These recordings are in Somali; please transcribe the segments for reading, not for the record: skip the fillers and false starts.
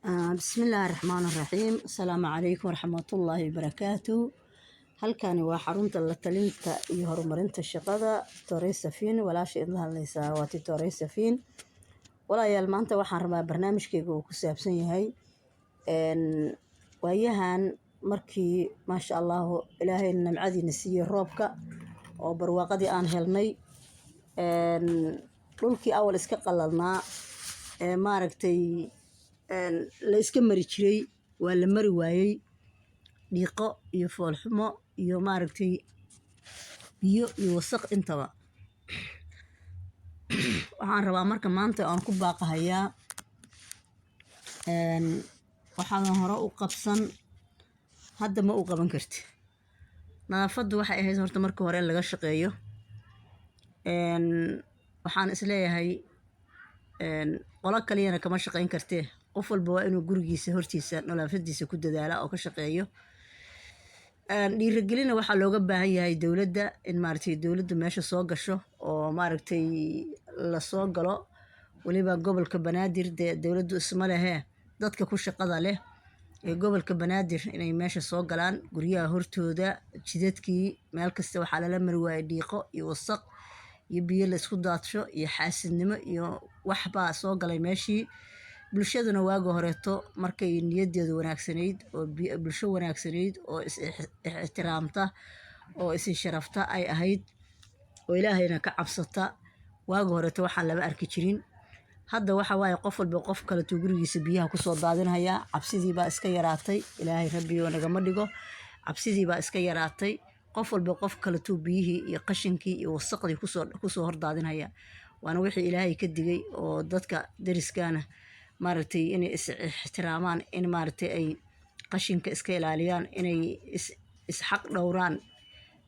بسم الله الرحمن الرحيم. السلام عليكم ورحمة الله وبركاته. halkani waa xarunta la talinta iyo horumarinta shaqada Torey Safiin walaasha idlaha leysa waati Torey Safiin walaalayaal maanta waxaan rabaa barnaamijkayga oo ku saabsan yahay waayahan markii maasha Allah ilaahay nimcadiina siiyay roobka oo barwaaqadii aan helnay dhulkii awal iska qalalnaa maaragtay la iska mari jiray waa la mari waayay dhiiqo iyo foolxumo iyo maaragtay biyo iyo wasaq intaba waxaan rabaa marka maanta aan ku baaqahayaa waxaan hore u qabsan hadda ma u qaban karti nadaafaddu waxay ahayd horta marka hore laga shaqeeyo waxaan isleeyahay qolo kaliyana kama shaqeyn kartee qof walba waa inuu gurigiisa hortiisa nadaafadiisa ku dadaala oo ka shaqeeyo dhiirigelina waxaa looga baahan yahay dowladda in maaragtay dowladda meesha soo gasho oo maaragtay la soo galo waliba gobolka Banaadir dowladdu isma leh dadka ku shaqada leh ee gobolka Banaadir inay meesha soo galaan guriyaha hortooda jidadkii meel kasta waxaa lala mari waayay dhiiqo iyo wasaq iyo biyo la isku daadsho iyo xaasidnimo iyo waxba soo galay meeshii bulshaduna waaga horeeto markay niyadeedu wanaagsanayd oo bulsho wanaagsanayd oo is ixtiraamta oo is sharafta ay ahayd oo ilaahayna ka cabsata waaga horeeto waxaan laba arki jirin hadda waxa waaye qof walba qof kale tuu gurigiisa biyaha ku soo daadinaya cabsidii baa iska yaraatay ilaahay rabbiyo nagama dhigo cabsidii baa iska yaraatay qof walba qof kale tuu biyihii iyo qashinkii iyo wasaqdii ku soo hor daadinaya waana wixii ilaahay ka digay oo dadka dariskaana maaragtay inay is ixtiraamaan in maaragtay ay qashinka iska ilaaliyaan inay is xaq dhowraan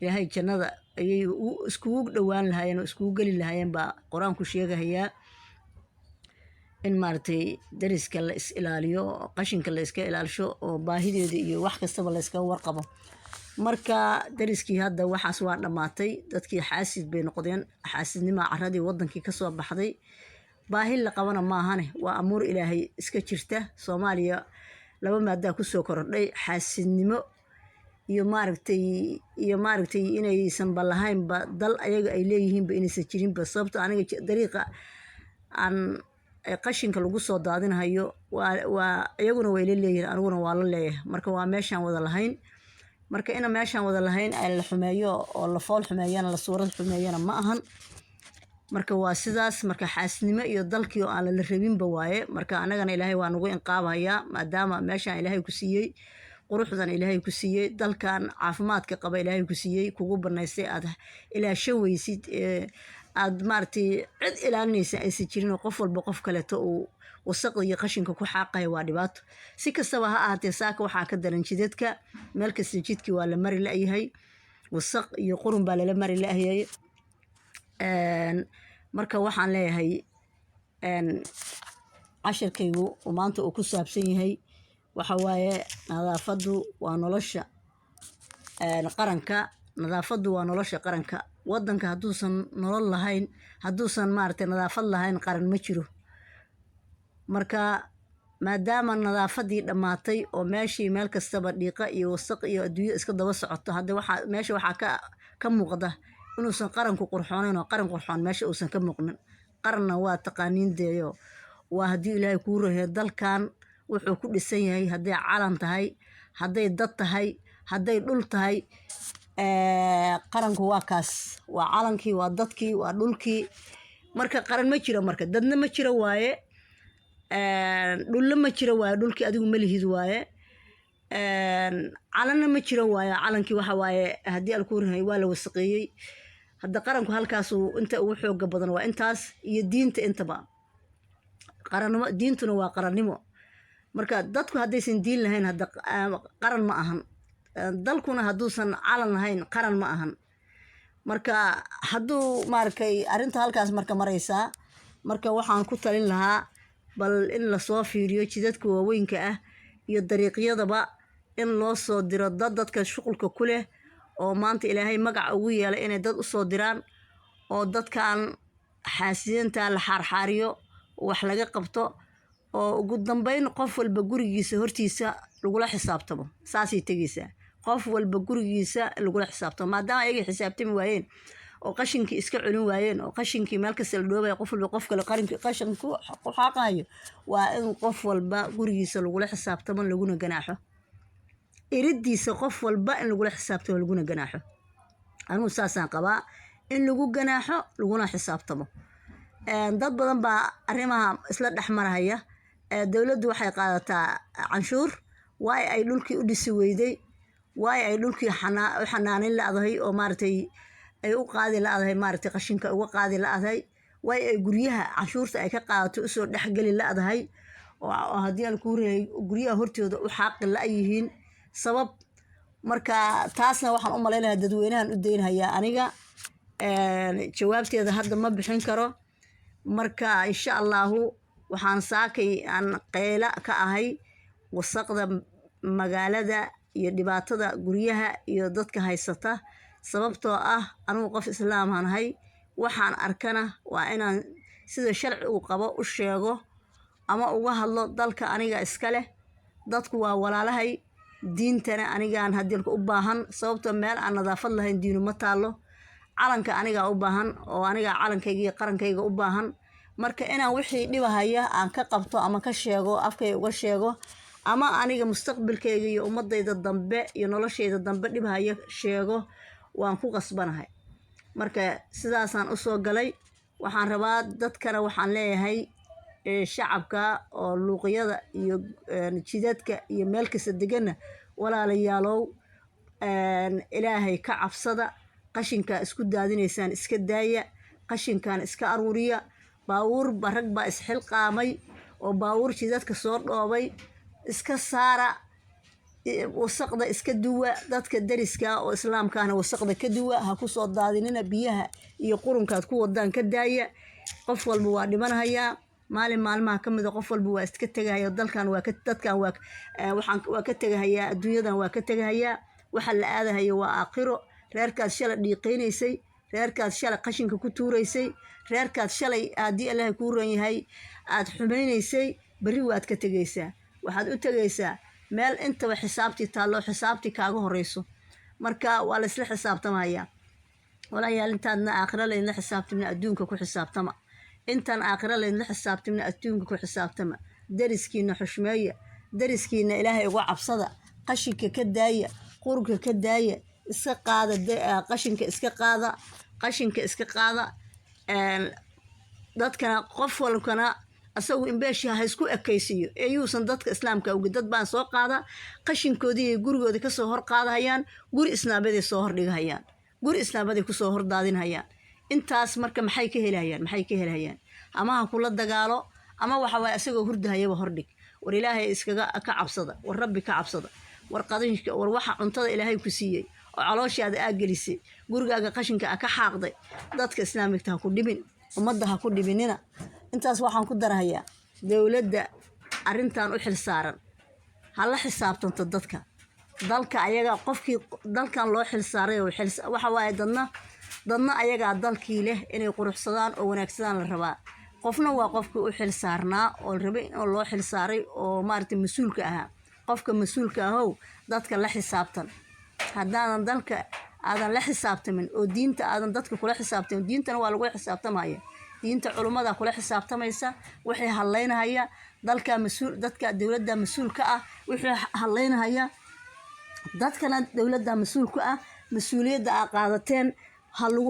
ilaahay jannada ayay iskugu dhawaan lahaayeen oo iskugu gali lahaayeen baa quraanku sheegayaa in maaragtay dariska la is ilaaliyo qashinka la iska ilaalisho oo baahideeda iyo wax kastaba la iska warqabo marka dariskii hadda waxaas waa dhamaatay dadkii xaasid bay noqdeen xaasidnimo caradii wadankii ka soo baxday baahi la qabana maahane waa amuur ilaahay iska jirta Soomaaliya laba maada ku soo kordhay xaasidnimo iyo maaragtay inaysan balahayn ba dal ayaga ay leeyihiin ba inaysan jirin ba sababtoo aniga dariiqa aan qashinka lagu soo daadinayo waa iyaguna way leeyihiin aniguna waa la leeyahay marka waa meeshan wada lahayn marka ina meeshan wada lahayn ay la xumeeyo oo la fool xumeeyana la suurad xumeeyana ma ahan marka waa sidaas marka xaasidnimo iyo dalkii oo aan la rabin ba waaye marka anagana ilaahay waa nagu inqaabayaa maadaama meeshan ilaahay ku siiyay quruxdan ilaahay ku siiyay dalkan caafimaadka qaba ilaahay ku siiyay kugu banaysay aad ilaashawaysid aad maartay cid ilaalinaysa ay jirin qof walba qof kale uu wasaqda iyo qashinka ku xaaqay waa dhibaato si kastaba ha ahaatee saaka waxaa ka daran jidadka meel kasta jidkii waa la mari la'yahay wasaq iyo qurun baa la mari la'yahay marka waxaan leeyahay casharkaygu maanta uu ku saabsan yahay waxa waaye nadaafaddu waa nolosha qaranka nadaafaddu waa nolosha qaranka wadanka hadduusan nolol lahayn hadduusan maaragtay nadaafad lahayn qaran ma jiro marka maadaama nadaafadii dhamaatay oo meeshii meel kastaba dhiiqa iyo wasaq iyo adduunyo iska daba socoto hadda meesha waxaa ka muuqda inuusan qaranku qurxoonayn oo qaran qurxoon meesha uusan ka muuqnin qaranna waa taqaaniin deeyo waa haddii ilaahay kuu raheeyo dalkan wuxuu ku dhisan yahay hadday calan tahay hadday dad tahay hadday dhul tahay qaranku waa kaas waa calankii waa dadkii waa dhulkii marka qaran ma jiro marka dadna ma jiro waaye dhulla ma jiro waaye dhulkii adigu ma lihid waaye calanna ma jiro waaye calankii waxa waaye haddii alkuu rahay waa la wasaqeeyey hadda qaranku halkaasuu inta ugu xooga badan waa intaas iyo diinta intaba qarannimo diintuna waa qarannimo marka dadku haddaysan diin lahayn hadda qaran ma ahan dalkuna hadduusan calan lahayn qaran ma ahan marka hadduu maaragtay arrinta halkaas marka maraysaa marka waxaan ku talin lahaa bal in lasoo fiiriyo jidadka waaweynka ah iyo dariiqyadaba in loo soo diro dadka shuqulka ku leh oo maanta ilaahay magac ugu yeelay inay dad u soo diraan oo dadkan xaasidiinta la xaarxaariyo wax laga qabto oo ugu dambeyn qof walba gurigiisa hortiisa lagula xisaabtamo saasay tegaysaa qof walba gurigiisa lagula xisaabtamo maadaama ayaga xisaabtami waayeen oo qashinkii iska culin waayeen oo qashinkii meel kasta la dhoobay qof walba qof kale qashinku xaqayo waa in qof walba gurigiisa lagula xisaabtamo laguna ganaaxo iridiisa qof walba in lagula xisaabtamo laguna ganaaxo anigu saasaan qabaa in lagu ganaaxo laguna xisaabtamo dad badan baa arrimaha isla dhexmaraya dawladdu waxay qaadataa canshuur waay ay dhulkii u dhisi weyday waay ay dhulkii xanaanin la'dahay oo maaragtay ay u qaadi la'dahay maaragtay qashinka uga qaadi la'dahay waay ay guryaha canshuurta ay ka qaadato usoo dhexgeli la'dahay oo haddii aan kuu reeyay guryaha hortooda u xaaqi la'yihiin sabab marka taasna waxaan u malaynayaa dadweynahan u daynhayaa aniga jawaabteeda hadda ma bixin karo marka insha allahu waxaan saakay aan qeyla ka ahay wasaqda magaalada iyo dhibaatada guryaha iyo dadka haysata sababtoo ah anigu qof islaam aan ahay waxaan arkana waa inaan sida sharcigu qabo u sheego ama uga hadlo dalka aniga iska leh dadku waa walaalahay diintana anigaan hadilka u baahan sababtoo meel aan nadaafad lahayn diinu ma taalo calanka aniga u baahan oo aniga calankayga iyo qarankayga u baahan marka inaan wixii dhibahaya aan ka qabto ama ka sheego afkay uga sheego ama aniga mustaqbalkayga iyo ummadayda dambe iyo noloshayda dambe dhibahaya sheego waan ku qasbanahay marka sidaasaan u soo galay waxaan rabaa dadkana waxaan leeyahay shacabka oo luuqyada iyo jidadka iyo meel kasta deganna walaalayaalow ilaahay ka cabsada qashinka isku daadinaysaan iska daaya qashinkan iska aruuriya baawur barag baa isxilqaamay oo baawur jidadka soo dhoobay iska saara wasaqda iska duwa dadka dariska oo islaamkaana wasaqda ka duwa ha ku soo daadinina biyaha iyo qurunkaad ku wadaan ka daaya qof walba waa dhimanayaa maalin maalmaha ka mid ah qof walba waa iska tagaya dalkan waa ka dadkan waa ka tagaya adduunyadan waa ka tagaya waxa la aadahayo waa aakhiro reerkaas shalay dhiiqeynaysay reerkaas shalay qashinka ku tuuraysay reerkaas shalay haddii ilaahay kuu ran yahay aad xumaynaysay berri waad ka tegaysaa waxaad u tegaysaa meel intaba xisaabtii taallo xisaabtii kaaga horeyso marka waa la isla xisaabtamayaa walaalayaal intaadna aakhiro laydinla xisaabtamna adduunka ku xisaabtama intaan aakhiro laydinla xisaabtamna adduunka ku xisaabtama dariskiina xushmeeya dariskiina ilaahay uga cabsada qashinka ka daaya qurunka ka daaya iska qaada qashinka iska qaada dadkana qof walkana asagu inbeeshi ha isku ekaysiyo ayuusan dadka islaamka uga dad baan soo qaada qashinkoodii iyo gurigooda ka soo hor qaadahayaan guri islaameeday soo hor dhigahayaan guri islaameeday ku soo hor daadinhayaan intaas marka maxay ka helahayaan ama ha kula dagaalo ama waxa waay asagoo hurdahayaba hordhig war ilaahay iskaga ka cabsada war rabbi ka cabsada war qadinka war waxa cuntada ilaahay ku siiyey oo calooshaada aa gelisay gurigaaga qashinka ka xaaqday dadka islaamigta ha ku dhibin ummadda ha ku dhibinina intaas waxaan ku darahayaa dawladda arrintan u xilsaaran ha la xisaabtanto dadka dalka ayaga qofkii dalkan loo xilsaaray waxa waaye dadna ayagaa dalkii leh inay quruxsadaan oo wanaagsadaan la rabaa qofna waa qofkii u xilsaarnaa oo rabay in loo xilsaaray oo maaragtay mas-uulka ahaa qofka mas-uulka ahow dadka la xisaabtan haddaadan dalka aadan la xisaabtamin oo diinta aadan dadka kula xisaabtamin diintana waa lagu xisaabtamaya diinta culummada kula xisaabtamaysa wixii hadlaynahaya dadka dawladda mas-uulka ah wixii hadlaynahaya dadkana dawladda mas-uulka ah mas-uuliyadda aa qaadateen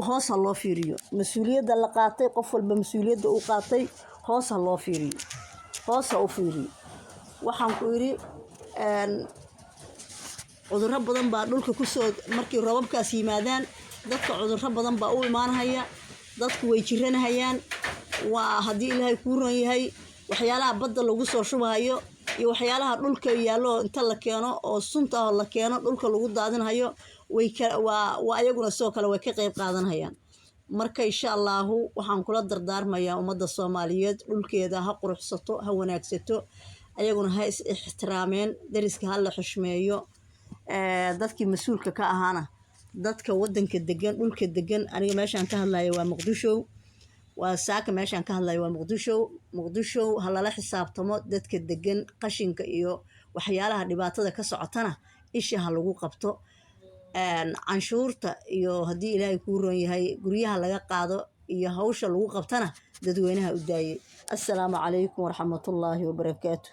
hoos ha loo fiiriyo mas-uuliyadda la qaatay qof walba mas-uuliyadda uu qaatay hoos ha loo fiiriyo hoos ha u fiiriyo waxaan ku yidhi cudurro badan baa dhulka kusoo markii roobabkaas yimaadaan dadka cudurro badan baa u imaanahaya dadku way jiranahayaan waa haddii ilaahay kuu ran yahay waxyaalaha badda lagu soo shubahayo iyo waxyaalaha dhulka yaallo inta la keeno oo sunta la keeno dhulka lagu daadinhayo waa ayaguna sidoo kale way ka qayb qaadanayaan marka insha allahu waxaan kula dardaarmayaa ummadda soomaaliyeed dhulkeeda ha quruxsato ha wanaagsato ayaguna ha is ixtiraameen dariska ha la xushmeeyo dadkii mas-uulka ka ahaana dadka wadanka degan dhulka degan aniga meeshaan ka hadlaya waa muqdisho وساك ماشان كهلا ومقدشو هلا لا حسابتمو dadka degan qashinka iyo waxyaalaha dhibaatada ka socotana isha ha lagu qabto canshuurta iyo haddii ilaahay kuu roon yahay guryaha laga qaado iyo hawsha lagu qabtana dadweynaha u daayay assalaamu calaykum waraxmatullaahi wabarakaatu